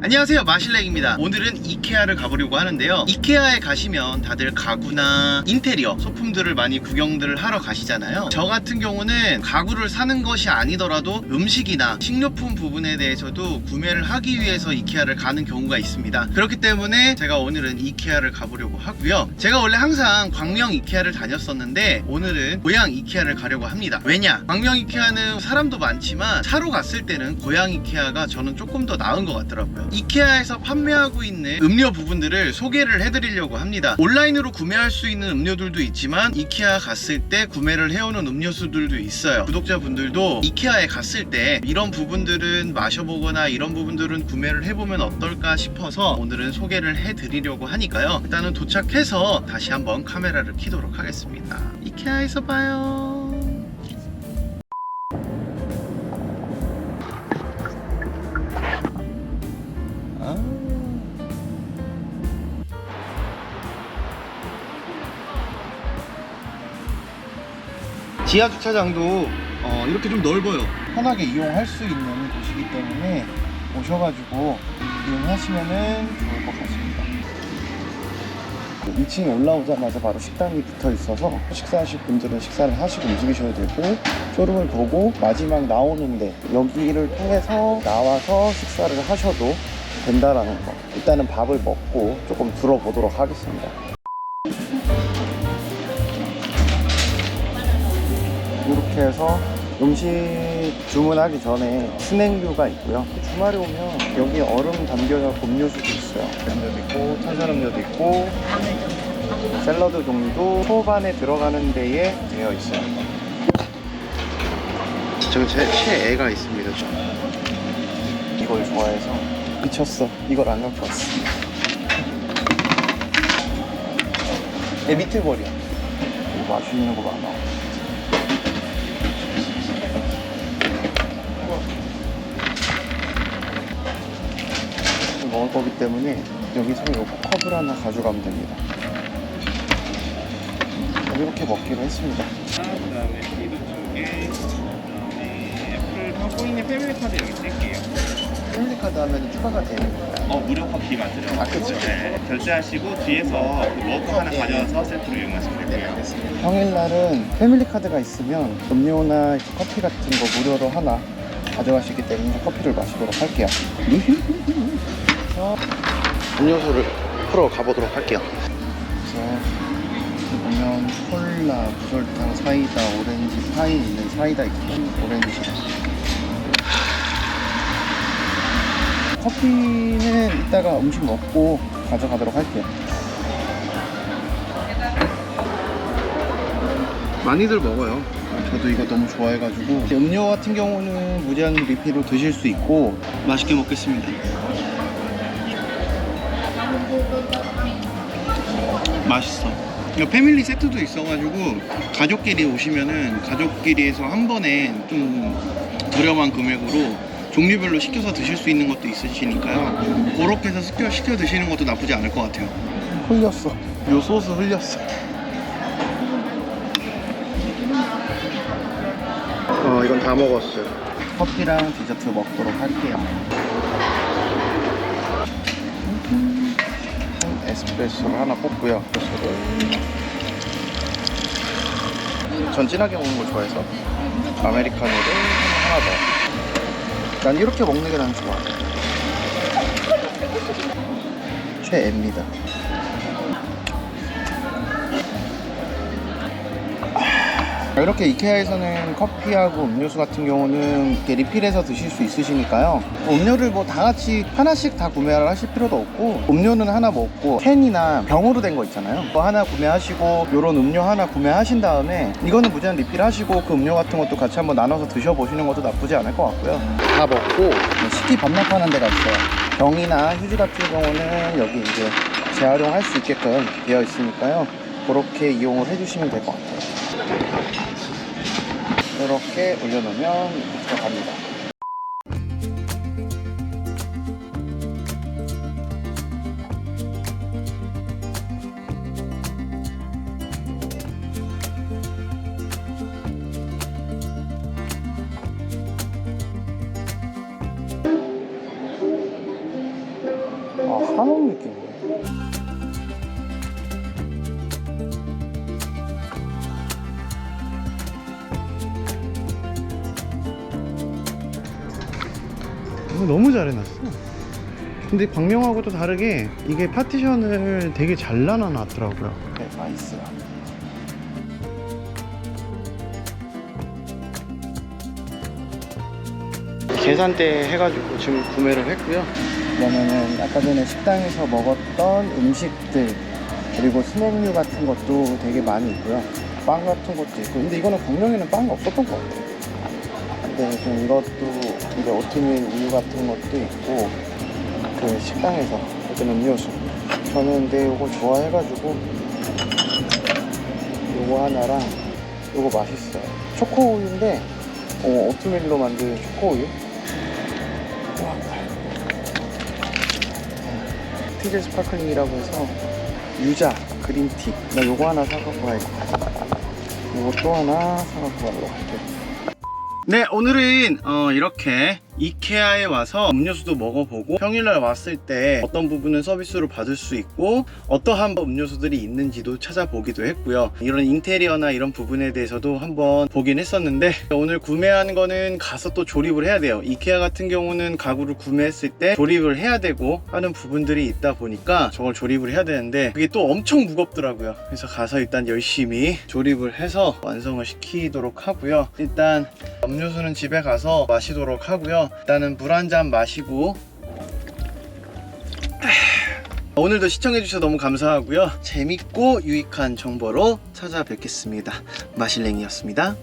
안녕하세요, 마실랭입니다. 오늘은 이케아를 가보려고 하는데요, 이케아에 가시면 다들 가구나 인테리어 소품들을 많이 구경들을 하러 가시잖아요. 저 같은 경우는 가구를 사는 것이 아니더라도 음식이나 식료품 부분에 대해서도 구매를 하기 위해서 이케아를 가는 경우가 있습니다. 그렇기 때문에 제가 오늘은 이케아를 가보려고 하고요. 제가 원래 항상 광명 이케아를 다녔었는데 오늘은 고양 이케아를 가려고 합니다. 왜냐? 광명 이케아는 사람도 많지만 차로 갔을 때는 고양 이케아가 저는 조금 더 나은 것 같더라고요. 이케아에서 판매하고 있는 음료 부분들을 소개를 해드리려고 합니다. 온라인으로 구매할 수 있는 음료들도 있지만 이케아 갔을 때 구매를 해오는 음료수들도 있어요. 구독자분들도 이케아에 갔을 때 이런 부분들은 마셔보거나 이런 부분들은 구매를 해보면 어떨까 싶어서 오늘은 소개를 해드리려고 하니까요, 일단은 도착해서 다시 한번 카메라를 켜도록 하겠습니다. 이케아에서 봐요. 지하 주차장도 이렇게 좀 넓어요. 편하게 이용할 수 있는 곳이기 때문에 오셔가지고 이용하시면은 좋을 것 같습니다. 2층에 올라오자마자 바로 식당이 붙어 있어서 식사하실 분들은 식사를 하시고 움직이셔야 되고, 쇼룸을 보고 마지막 나오는데 여기를 통해서 나와서 식사를 하셔도 된다라는 거, 일단은 밥을 먹고 조금 둘러보도록 하겠습니다. 이렇게 해서 음식 주문하기 전에 스낵류가 있고요. 주말에 오면 여기 얼음 담겨져 음료수도 있어요. 음료도 있고 탄산음료도 있고 샐러드 종류도 초반에 들어가는 데에 되어 있어요. 저기 제 애가 있습니다. 이걸 좋아해서 미쳤어. 이걸 안 갖고 왔어. 애 미트볼이야. 이거 맛있는 거 많아. 먹을 거기 때문에 여기서 요 컵을 하나 가져가면 됩니다. 이렇게 먹기로 했습니다. 그 다음에 시드 쪽에, 그 다음에 애플 하고 있는 패밀리 카드 여기 쓸게요. 패밀리 카드 하면 추가가 되는 건가요? 무료 커피가 들어가요. 그쵸. 네. 결제하시고 뒤에서 그 머그 하나 가져와서 세트로 이용하시면 네, 되고요. 알겠습니다. 평일날은 패밀리 카드가 있으면 음료나 커피 같은 거 무료로 하나 가져가시기 때문에 커피를 마시도록 할게요. 음료수를 풀어 가보도록 할게요. 그래서 보면 콜라, 무설탕, 사이다, 오렌지, 파인 있는 사이다 있고 오렌지. 커피는 이따가 음식 먹고 가져가도록 할게요. 많이들 먹어요. 저도 이거 너무 좋아해가지고. 음료 같은 경우는 무제한 리필로 드실 수 있고 맛있게 먹겠습니다. 맛있어. 이거 패밀리 세트도 있어가지고 가족끼리 오시면은 가족끼리에서 한 번에 좀 저렴한 금액으로 종류별로 시켜서 드실 수 있는 것도 있으시니까요. 그렇게 해서 시켜 드시는 것도 나쁘지 않을 것 같아요. 흘렸어. 요 소스 흘렸어. 이건 다 먹었어요. 커피랑 디저트 먹도록 할게요. 에스프레소를 하나 뽑고요. 전 진하게 먹는 거 좋아해서 아메리카노를 하나 더. 난 이렇게 먹는 게 난 좋아. 최애입니다. 이렇게 이케아에서는 커피하고 음료수 같은 경우는 이렇게 리필해서 드실 수 있으시니까요. 음료를 뭐 다 같이 하나씩 다 구매를 하실 필요도 없고, 음료는 하나 먹고 캔이나 병으로 된 거 있잖아요. 그거 하나 구매하시고 요런 음료 하나 구매하신 다음에 이거는 무제한 리필하시고 그 음료 같은 것도 같이 한번 나눠서 드셔보시는 것도 나쁘지 않을 것 같고요. 다 먹고 식기 반납하는 데가 있어요. 병이나 휴지 같은 경우는 여기 이제 재활용할 수 있게끔 되어 있으니까요. 그렇게 이용을 해주시면 될 것 같아요. 이렇게 올려놓으면 들어갑니다. 한옥 느낌이네. 너무 잘 해놨어. 근데 방명하고도 다르게 이게 파티션을 되게 잘 나눠놨더라고요. 네, 나이스. 계산대 해가지고 지금 구매를 했고요. 그러면은 아까 전에 식당에서 먹었던 음식들 그리고 스낵류 같은 것도 되게 많이 있고요. 빵 같은 것도 있고. 근데 이거는 광명에는 빵이 없었던 것 같아요. 근데 좀 이것도 이제 오트밀 우유 같은 것도 있고, 그 식당에서 어떤 음료수. 저는 근데 이거 좋아해가지고 요거 하나랑 요거 맛있어요. 초코우유인데 오트밀로 만든 초코우유. 우와, 티즈 스파클링이라고 해서 유자 그린티. 나 요거 하나 사갖고 갈게요. 요거 또 하나 사갖고 가려고 할게요. 네, 오늘은 이렇게 이케아에 와서 음료수도 먹어보고 평일날 왔을 때 어떤 부분은 서비스로 받을 수 있고 어떠한 음료수들이 있는지도 찾아보기도 했고요. 이런 인테리어나 이런 부분에 대해서도 한번 보긴 했었는데, 오늘 구매한 거는 가서 또 조립을 해야 돼요. 이케아 같은 경우는 가구를 구매했을 때 조립을 해야 되고 하는 부분들이 있다 보니까 저걸 조립을 해야 되는데 그게 또 엄청 무겁더라고요. 그래서 가서 일단 열심히 조립을 해서 완성을 시키도록 하고요. 일단 음료수는 집에 가서 마시도록 하고요. 일단은 물 한 잔 마시고, 오늘도 시청해주셔서 너무 감사하고요. 재밌고 유익한 정보로 찾아뵙겠습니다. 마실랭이였습니다.